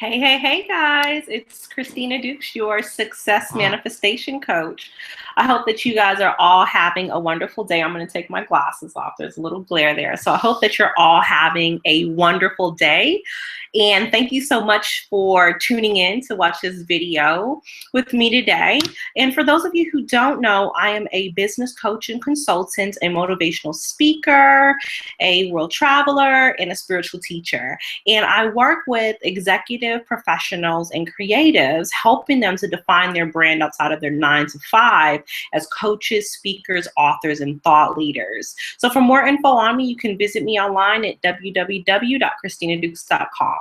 Hey guys, it's Christina Dukes, your success manifestation coach. I hope that you guys are all having a wonderful day. I'm going to take my glasses off. There's a little glare there. So I hope that you're all having a wonderful day. And thank you so much for tuning in to watch this video with me today. And for those of you who don't know, I am a business coach and consultant, a motivational speaker, a world traveler, and a spiritual teacher. And I work with executive professionals and creatives, helping them to define their brand outside of their 9 to 5 as coaches, speakers, authors, and thought leaders. So for more info on me, you can visit me online at www.christinadukes.com.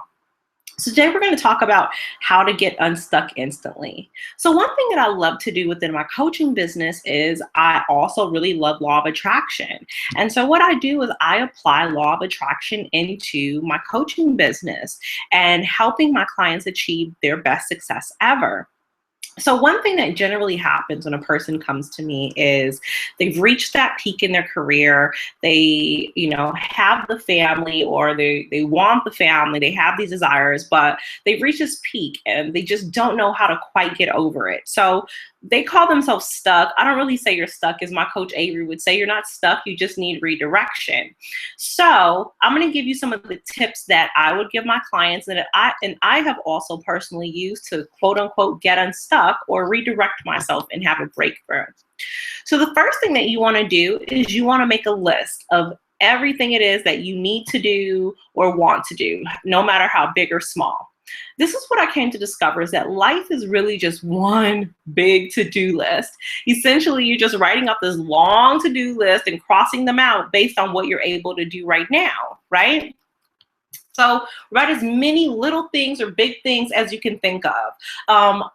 So today we're going to talk about how to get unstuck instantly. So one thing that I love to do within my coaching business is I also really love law of attraction. And so what I do is I apply law of attraction into my coaching business and helping my clients achieve their best success ever. So one thing that generally happens when a person comes to me is they've reached that peak in their career. They, have the family, or they want the family. They have these desires, but they've reached this peak and they just don't know how to quite get over it. So they call themselves stuck. I don't really say you're stuck. As my coach Avery would say, you're not stuck. You just need redirection. So I'm going to give you some of the tips that I would give my clients and I have also personally used to quote unquote get unstuck or redirect myself and have a breakthrough. So the first thing that you want to do is you want to make a list of everything it is that you need to do or want to do, no matter how big or small. This is what I came to discover, is that life is really just one big to-do list. Essentially, you're just writing up this long to-do list and crossing them out based on what you're able to do right now, right? So write as many little things or big things as you can think of.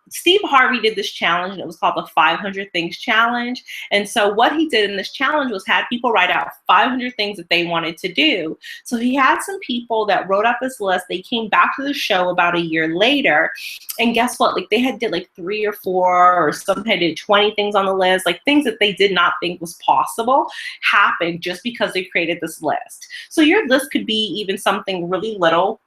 Steve Harvey did this challenge, and it was called the 500 Things Challenge. And so what he did in this challenge was had people write out 500 things that they wanted to do. So he had some people that wrote out this list. They came back to the show about a year later. And guess what? Like, they had did like 3 or 4, or some had did 20 things on the list, like things that they did not think was possible happened just because they created this list. So your list could be even something really little.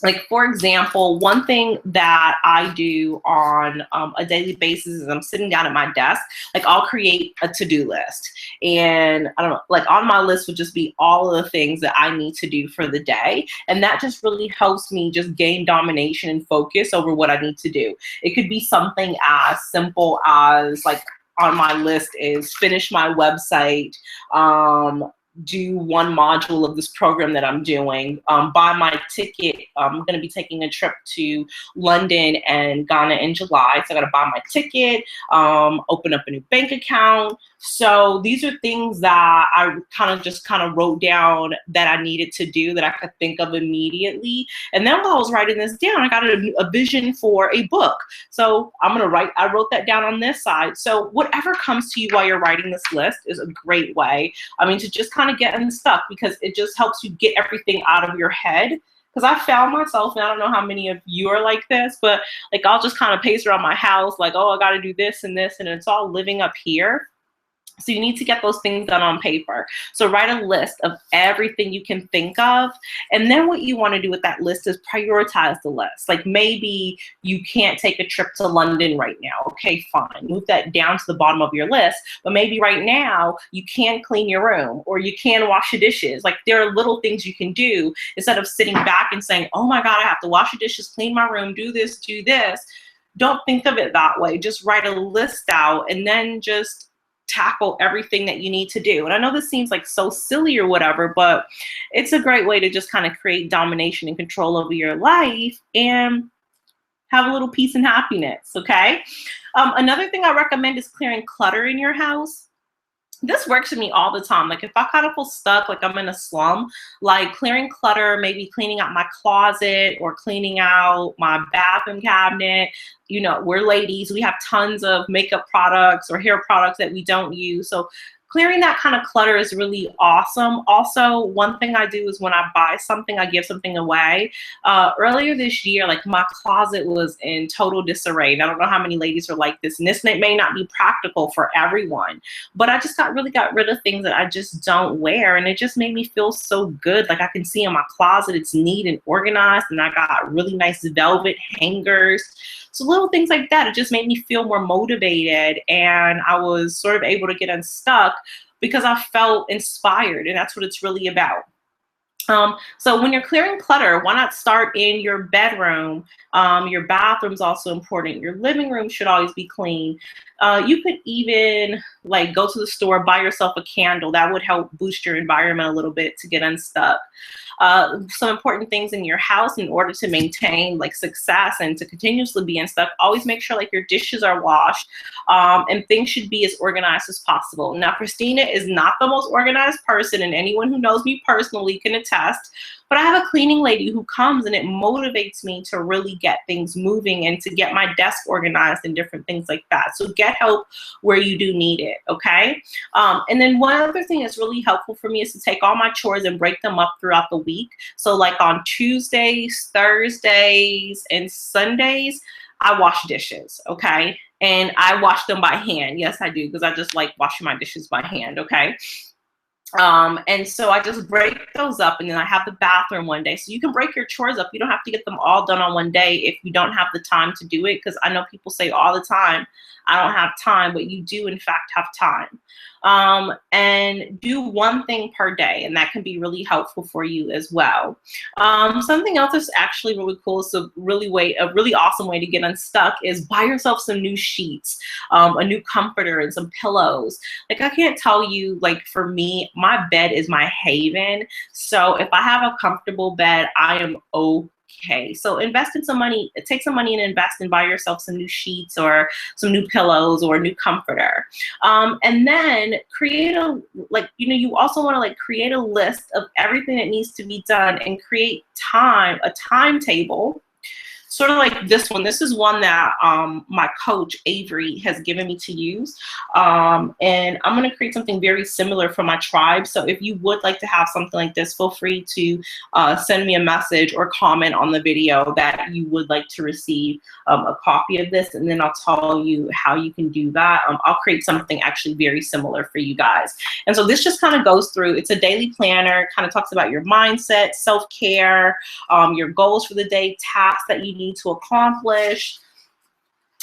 Like, for example, one thing that I do on a daily basis is I'm sitting down at my desk, like I'll create a to-do list. And I don't know, like on my list would just be all of the things that I need to do for the day. And that just really helps me just gain domination and focus over what I need to do. It could be something as simple as, like, on my list is finish my website, do one module of this program that I'm doing, buy my ticket. I'm going to be taking a trip to London and Ghana in July. So I got to buy my ticket, open up a new bank account. So these are things that I kind of wrote down that I needed to do that I could think of immediately. And then while I was writing this down, I got a vision for a book. So I wrote that down on this side. So whatever comes to you while you're writing this list is a great way, to just kind of get unstuck, because it just helps you get everything out of your head. Because I found myself, and I don't know how many of you are like this, but like I'll just kind of pace around my house like, oh, I got to do this and this, and it's all living up here. So you need to get those things done on paper. So write a list of everything you can think of. And then what you want to do with that list is prioritize the list. Like, maybe you can't take a trip to London right now. Okay, fine. Move that down to the bottom of your list. But maybe right now you can clean your room, or you can wash the dishes. Like, there are little things you can do instead of sitting back and saying, oh my God, I have to wash the dishes, clean my room, do this, do this. Don't think of it that way. Just write a list out and then just tackle everything that you need to do. And I know this seems like so silly or whatever, but it's a great way to just kind of create domination and control over your life and have a little peace and happiness, okay? Another thing I recommend is clearing clutter in your house. This works for me all the time. Like, if I kind of feel stuck, like I'm in a slum, like clearing clutter, maybe cleaning out my closet or cleaning out my bathroom cabinet. We're ladies, we have tons of makeup products or hair products that we don't use. So clearing that kind of clutter is really awesome. Also, one thing I do is when I buy something, I give something away. Earlier this year, like my closet was in total disarray. And I don't know how many ladies are like this, and this may not be practical for everyone, but I just really got rid of things that I just don't wear. And it just made me feel so good. Like I can see in my closet, it's neat and organized, and I got really nice velvet hangers. So little things like that, it just made me feel more motivated, and I was sort of able to get unstuck because I felt inspired, and that's what it's really about. So when you're clearing clutter, why not start in your bedroom? Your bathroom's also important. Your living room should always be clean. You could even like go to the store, buy yourself a candle. That would help boost your environment a little bit to get unstuck. Some important things in your house in order to maintain like success and to continuously be unstuck, always make sure like your dishes are washed, and things should be as organized as possible. Now, Christina is not the most organized person, and anyone who knows me personally can attest, but I have a cleaning lady who comes and it motivates me to really get things moving and to get my desk organized and different things like that. So get help where you do need it, okay? And then one other thing that's really helpful for me is to take all my chores and break them up throughout the week. So like on Tuesdays, Thursdays, and Sundays, I wash dishes, okay? And I wash them by hand. Yes, I do, because I just like washing my dishes by hand, okay? And so I just break those up, and then I have the bathroom one day. So you can break your chores up. You don't have to get them all done on one day if you don't have the time to do it, because I know people say all the time, I don't have time, but you do in fact have time. And do one thing per day, and that can be really helpful for you as well. Something else that's actually really cool, so a really awesome way to get unstuck is buy yourself some new sheets, a new comforter, and some pillows. Like I can't tell you, like for me, my bed is my haven. So if I have a comfortable bed, I am okay. So invest in some money, take some money and invest and buy yourself some new sheets or some new pillows or a new comforter. And then create you also want to like create a list of everything that needs to be done and create a timetable. Sort of like this one. This is one that my coach Avery has given me to use, and I'm going to create something very similar for my tribe. So if you would like to have something like this, feel free to send me a message or comment on the video that you would like to receive a copy of this, and then I'll tell you how you can do that. I'll create something actually very similar for you guys. And so this just kind of goes through, it's a daily planner, kind of talks about your mindset, self-care, your goals for the day, tasks that you need to accomplish.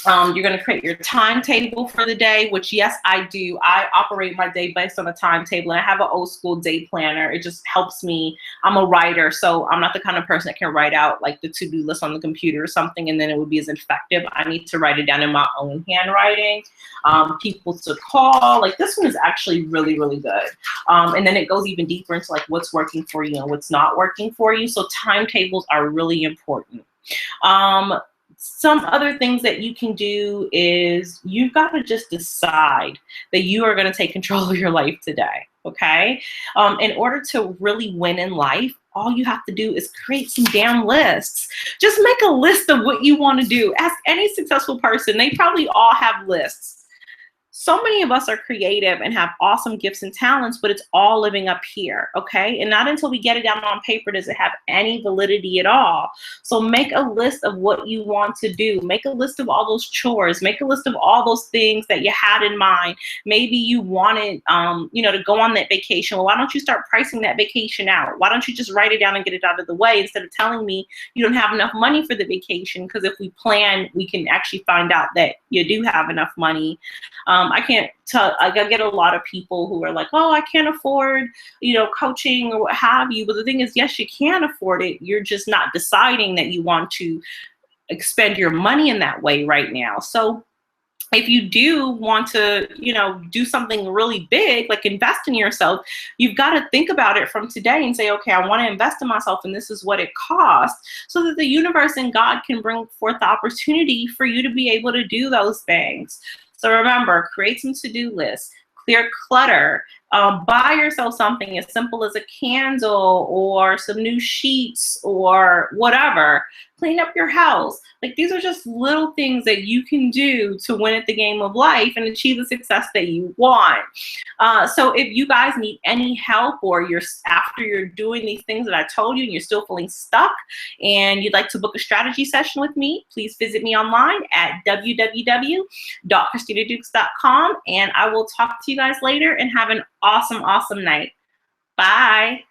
You're going to create your timetable for the day, which yes, I do. I operate my day based on a timetable, and I have an old school day planner. It just helps me. I'm a writer, so I'm not the kind of person that can write out like the to-do list on the computer or something, and then it would be as effective. I need to write it down in my own handwriting. People to call, like this one is actually really, really good. And then it goes even deeper into like what's working for you and what's not working for you. So timetables are really important. Some other things that you can do is you've got to just decide that you are going to take control of your life today, okay? In order to really win in life, all you have to do is create some damn lists. Just make a list of what you want to do. Ask any successful person. They probably all have lists. So many of us are creative and have awesome gifts and talents, but it's all living up here, okay? And not until we get it down on paper does it have any validity at all. So make a list of what you want to do. Make a list of all those chores. Make a list of all those things that you had in mind. Maybe you wanted, to go on that vacation. Well, why don't you start pricing that vacation out? Why don't you just write it down and get it out of the way instead of telling me you don't have enough money for the vacation? Because if we plan, we can actually find out that you do have enough money. I can't tell, I get a lot of people who are like, oh, I can't afford, coaching or what have you. But the thing is, yes, you can afford it. You're just not deciding that you want to expend your money in that way right now. So if you do want to, do something really big, like invest in yourself, you've got to think about it from today and say, okay, I want to invest in myself, and this is what it costs, so that the universe and God can bring forth the opportunity for you to be able to do those things. So remember, create some to-do lists, clear clutter, Buy yourself something as simple as a candle or some new sheets or whatever. Clean up your house. Like, these are just little things that you can do to win at the game of life and achieve the success that you want. So if you guys need any help, or after you're doing these things that I told you and you're still feeling stuck and you'd like to book a strategy session with me, please visit me online at www.christinadukes.com, and I will talk to you guys later, and have an awesome, awesome night. Bye.